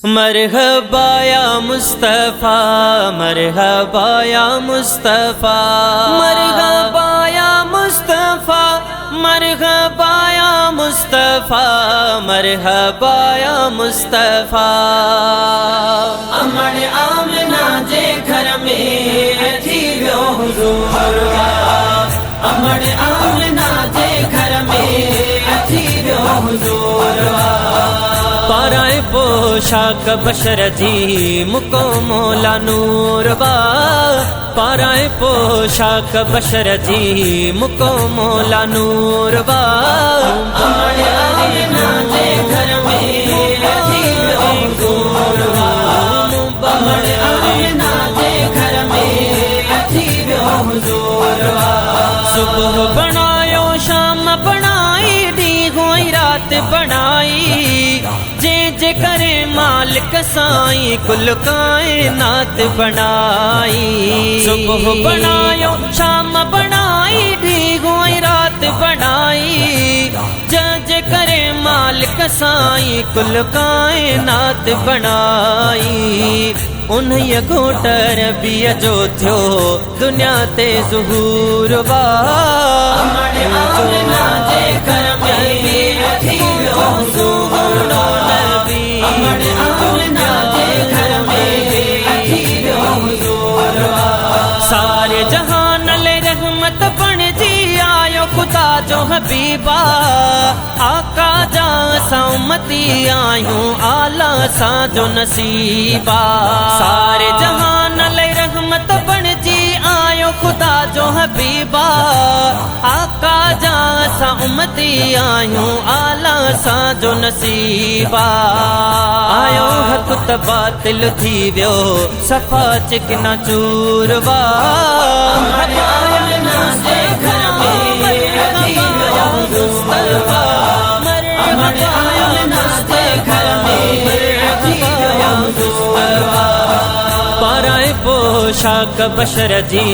मरहबा या मुस्तफा, मरहबा या मुस्तफा, मरहबा या मुस्तफा, मरहबा या मुस्तफा, मरहबा या मुस्तफा। अमड़ आमना जे घर में थी वियो हुजूर, अमड़ आमना जे घर में थी वियो हुजूर। पाराए पोशाक बशर जी मुको मौला नूरबा, पाराए पोशाक बशर जी मुको मौला नूरबा। अमड़ आमना जे घर में थी वियो हुजूरबा, अमड़ आमना जे घर में थी वियो हुजूरबा। सुबह बनायो शाम बनाई, दी हुई रात बनाई, जे करे मालिक साईं कुल कायनात बनाई। सुबह बनायो शाम बनाई, दी हुई रात बनाई, जे करे मालिक साईं कुल कायनात बनाई। उन्हीं घोटर बिय जो थियो दुनिया ते ज़ुहूर बा। अमड़ आमना जे घर में थी वियो हुजूर, अमड़ आमना जे घर में थी वियो हुजूर। सारे जहान ले रहमत बन जी आयो खुदा जो हबीबा, आका जा उम्मती आयूं आला सा जो नसीबा। सारे जहान ले रहमत बन जी आयो खुदा जो हबीबा, आका जा उम्मती आयूं आला सा जो नसीबा। आयो हक त बातिल थी वियो सफ़ा चिकना चूरवा। अमड़ आमना जे घर में थी वियो मुस्तफा, अमड़ आमना जे घर में थी वियो मुस्तफा। पाराए पोशाक बशर जी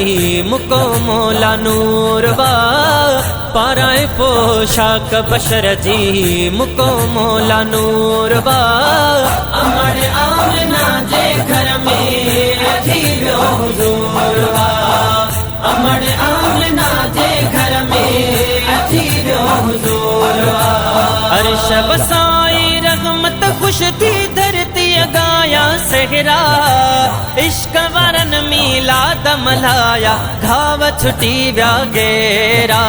मुको मौला नूरबा, पाराए पोशाक बशर जी मुको मौला नूरबा। अमड़ आमना जे घर में थी वियो हुजूरबा, अमड़ आमना जे घर में थी वियो हुजूरबा। अर्श वसाई रहमत खुश थी धरती गाया सहरा, इश्क वरन मीलाद मलाया घाव छुटी व्या गेरा।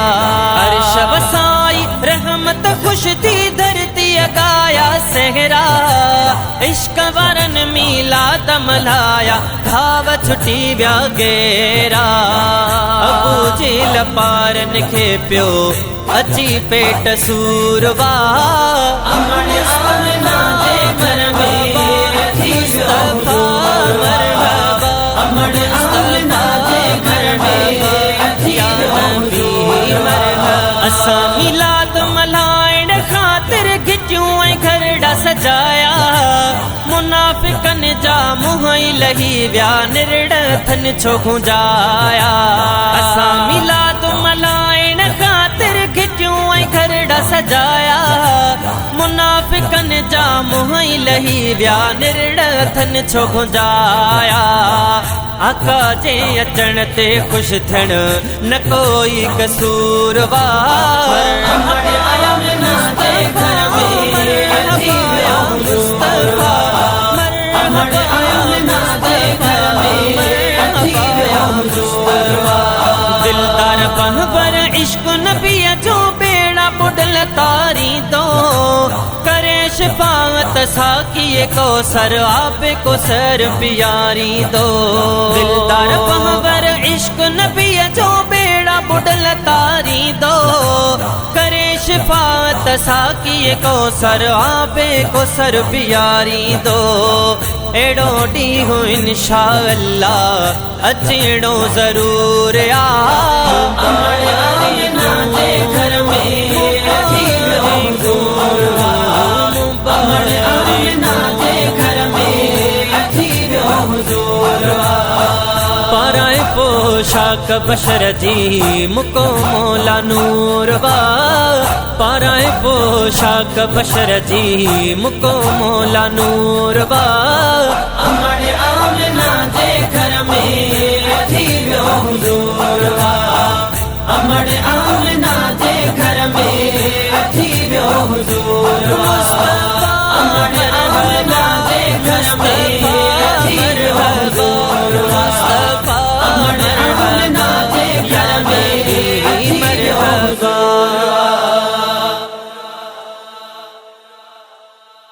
अर्श वसाई रहमत खुश थी धरती गाया सहरा, इश्क वरन मीलाद मलाया घाव छुटी व्या गेरा। अबू जेल पारन खे पियो अची पेट सूरवा। अमड़ आमना जे घर में थी वियो हुजूरबा, अमड़ आमना जे घर में थी वियो हुजूरबा। असां मिलाद मल्हाइण ख़ातिर घिटियूं ऐं घरड़ा सजाया, मुनाफ़िकन जा मुंह ई लही विया निरड़थन छो गुंजाया। असां मिलाद मल्हाइण ख़ातिर घिटियूं ऐं घरड़ा सजाया, मुनाफ़िकन जा मुंह ई लही विया निरड़थन छो गुंजाया। आका जे अचण ते खुश थियण न कोई कसूरवा। अमड़ आमना जे घर में थी वियो मुस्तफा, अमड़ आमना जे घर में थी वियो मुस्तफा। दिलदार बहबर इश्क नबी जो बेड़ा बुडल तारी दो, करे शिफाअत साकी को सर आपे को सर पियारी दो। दिलदार बहबर इश्क नबी जो बेड़ा बुडल तारी दो, करे शिफाअत साकी को सर आपे को सर पियारी दो। एड़ो ॾींहुं इंशाअल्लाह अचणो ज़रूर आ। अमड़ आमना जे घर में थी वियो हुजूरबा, अमड़ आमना जे घर में थी वियो हुजूरबा। पाराए पोशाक बशर जी मुको मौला नूर वा पाराए पोशाक बशर जी मुको मौला नूर वा अमड़ आमना जे घर में थी वियो हुजूर वा अमड़ आमना जे घर में थी वियो हुजूर वा